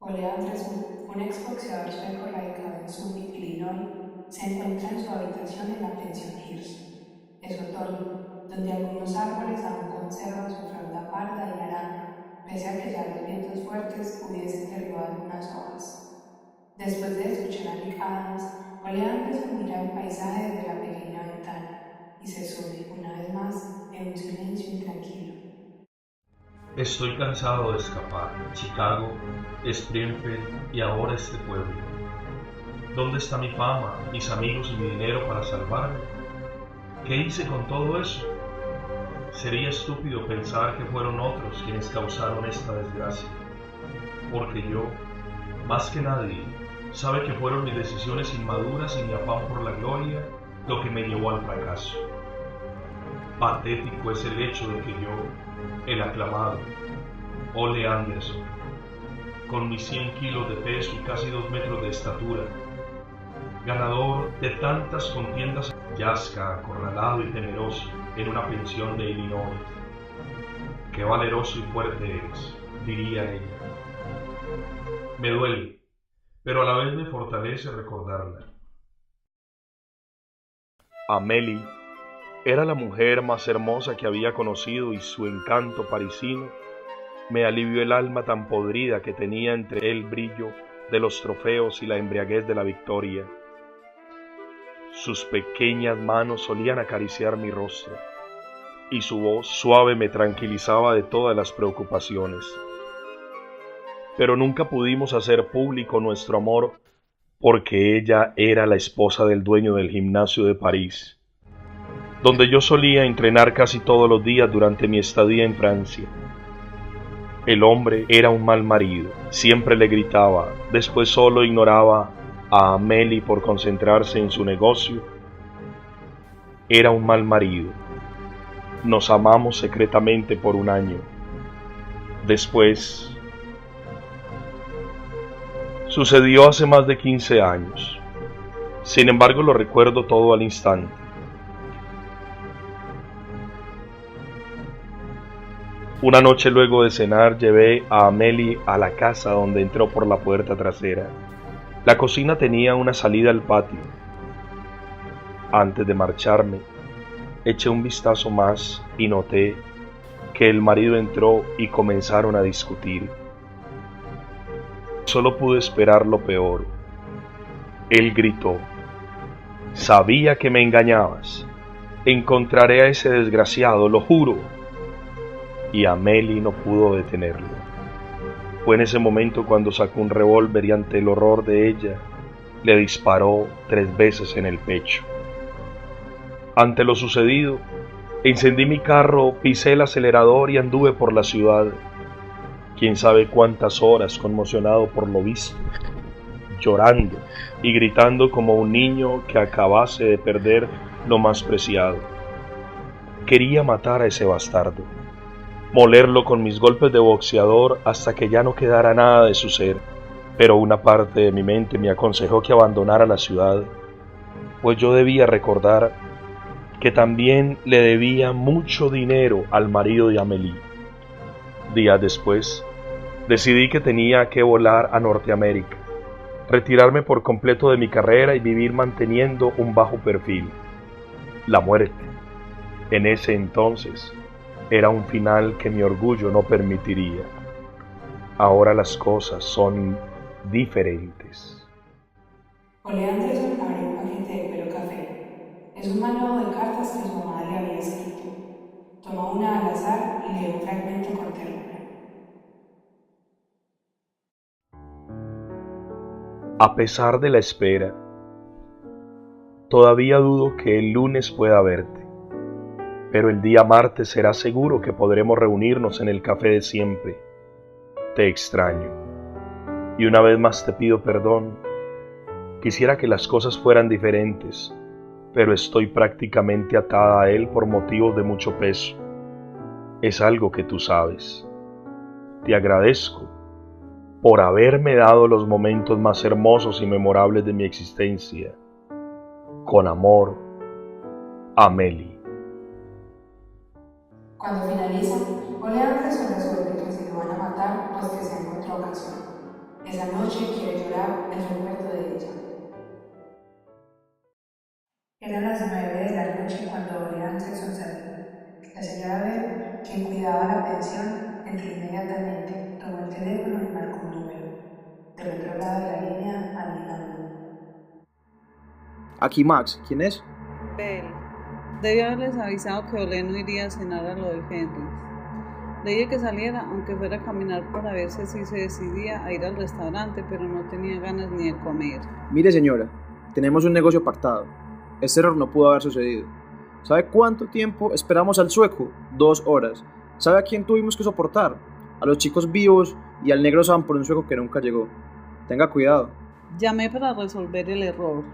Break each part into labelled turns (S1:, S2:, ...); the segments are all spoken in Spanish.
S1: Ole Anderson, un exboxeador sueco radicado en Summit, Illinois, se encuentra en su habitación en la pensión Hearst. Es otoño, donde algunos árboles aún conservan su fronda parda y naranja, pese a que ya los vientos fuertes hubiesen derribado algunas hojas. Después de escuchar a Nick Adams, Ole Anderson mira el paisaje desde la pequeña ventana y se sume, una vez más, en un silencio intranquilo.
S2: Estoy cansado de escapar. Chicago, Springfield y ahora este pueblo. ¿Dónde está mi fama, mis amigos y mi dinero para salvarme? ¿Qué hice con todo eso? Sería estúpido pensar que fueron otros quienes causaron esta desgracia, porque yo, más que nadie, sabe que fueron mis decisiones inmaduras y mi afán por la gloria lo que me llevó al fracaso. Patético es el hecho de que yo, el aclamado Ole Anderson, con mis 100 kilos de peso y casi 2 metros de estatura, ganador de tantas contiendas, yazca acorralado y temeroso en una pensión de Illinois. Qué valeroso y fuerte eres, diría ella. Me duele, pero a la vez me fortalece recordarla. Amélie era la mujer más hermosa que había conocido y su encanto parisino me alivió el alma tan podrida que tenía entre el brillo de los trofeos y la embriaguez de la victoria. Sus pequeñas manos solían acariciar mi rostro, y su voz suave me tranquilizaba de todas las preocupaciones. Pero nunca pudimos hacer público nuestro amor porque ella era la esposa del dueño del gimnasio de París, donde yo solía entrenar casi todos los días durante mi estadía en Francia. El hombre era un mal marido, siempre le gritaba, después solo ignoraba a Amélie por concentrarse en su negocio. Era un mal marido. Nos amamos secretamente por un año. Después, sucedió hace más de 15 años. Sin embargo, lo recuerdo todo al instante. Una noche luego de cenar llevé a Amélie a la casa donde entró por la puerta trasera. La cocina tenía una salida al patio. Antes de marcharme, eché un vistazo más y noté que el marido entró y comenzaron a discutir. Solo pude esperar lo peor. Él gritó: «Sabía que me engañabas. Encontraré a ese desgraciado, lo juro». Y Amélie no pudo detenerlo. Fue en ese momento cuando sacó un revólver y ante el horror de ella, le disparó 3 veces en el pecho. Ante lo sucedido, encendí mi carro, pisé el acelerador y anduve por la ciudad. Quién sabe cuántas horas conmocionado por lo visto, llorando y gritando como un niño que acabase de perder lo más preciado. Quería matar a ese bastardo, molerlo con mis golpes de boxeador hasta que ya no quedara nada de su ser, pero una parte de mi mente me aconsejó que abandonara la ciudad, pues yo debía recordar que también le debía mucho dinero al marido de Amélie. Días después, decidí que tenía que volar a Norteamérica, retirarme por completo de mi carrera y vivir manteniendo un bajo perfil. La muerte, en ese entonces, era un final que mi orgullo no permitiría. Ahora las cosas son diferentes.
S1: Ole Anderson abre un paquete de cuero café. Es un manual de cartas que su amada le había escrito. Toma una al azar y lee un fragmento con ternura.
S2: A pesar de la espera, todavía dudo que el lunes pueda verte, pero el día martes será seguro que podremos reunirnos en el café de siempre. Te extraño, y una vez más te pido perdón. Quisiera que las cosas fueran diferentes, pero estoy prácticamente atada a él por motivos de mucho peso. Es algo que tú sabes. Te agradezco por haberme dado los momentos más hermosos y memorables de mi existencia. Con amor, Amélie.
S1: Cuando finaliza, Ole Anderson resuelve que si lo van a matar, pues que sea en otra ocasión. Esa noche quiere llorar el recuerdo de ella. Eran las 9 de la noche cuando Ole Anderson salió. La señora Bell, quien cuidaba la pensión, entró inmediatamente, tomó el teléfono y marcó un número. Del otro lado de la línea, alguien habló.
S3: Aquí Max, ¿quién es?
S4: Bell. Debió haberles avisado que Ole no iría a cenar a lo de Fenris. Le dije que saliera, aunque fuera a caminar para ver si se decidía a ir al restaurante, pero no tenía ganas ni de comer.
S3: Mire señora, tenemos un negocio pactado. Este error no pudo haber sucedido. ¿Sabe cuánto tiempo esperamos al sueco? 2 horas. ¿Sabe a quién tuvimos que soportar? A los chicos vivos y al negro Sam por un sueco que nunca llegó. Tenga cuidado.
S4: Llamé para resolver el error.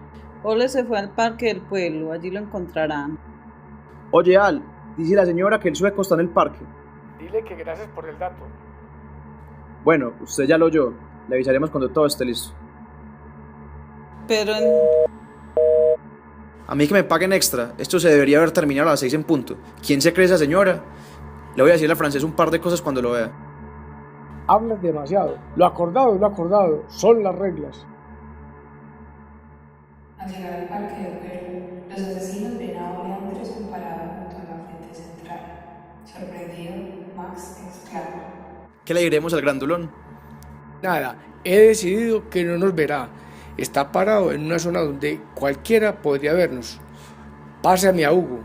S4: Ole se fue al parque del pueblo, allí lo encontrarán.
S3: Oye Al, dice la señora que el sueco está en el parque.
S5: Dile que gracias por el dato.
S3: Bueno, usted ya lo oyó. Le avisaremos cuando todo esté listo.
S4: Pero
S3: A mí que me paguen extra. Esto se debería haber terminado a las 6 en punto. ¿Quién se cree esa señora? Le voy a decir al francés un par de cosas cuando lo vea.
S5: Hablas demasiado. Lo acordado. Son las reglas.
S1: Al llegar al parque del pueblo, los asesinos ven a Ole Anderson parado junto a la fuente central. Sorprendido, Max exclama.
S3: ¿Qué le diremos al grandulón?
S5: Nada, he decidido que no nos verá. Está parado en una zona donde cualquiera podría vernos. Pásame a Hugo.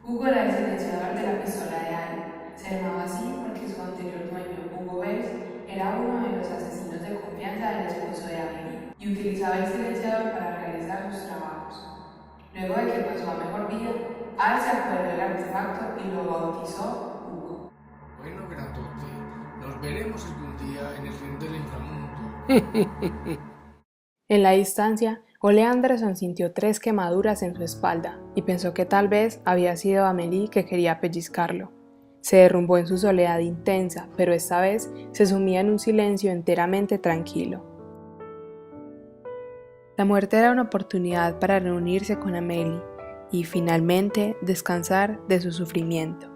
S1: Hugo era el silenciador de la pistola de Anne. Se llamaba así porque su anterior dueño, Hugo Bells, era uno de los asesinos de confianza del esposo de Amelie y utilizaba el silenciador para realizar sus trabajos. Luego de que pasó a mejor vida, Al se apoderó del artefacto y lo bautizó Hugo.
S5: Bueno, grandote, nos veremos algún día en el ring del inframundo.
S6: En la distancia, Ole Anderson sintió 3 quemaduras en su espalda y pensó que tal vez había sido Amelie que quería pellizcarlo. Se derrumbó en su soledad intensa, pero esta vez se sumía en un silencio enteramente tranquilo. La muerte era una oportunidad para reunirse con Amelie y finalmente descansar de su sufrimiento.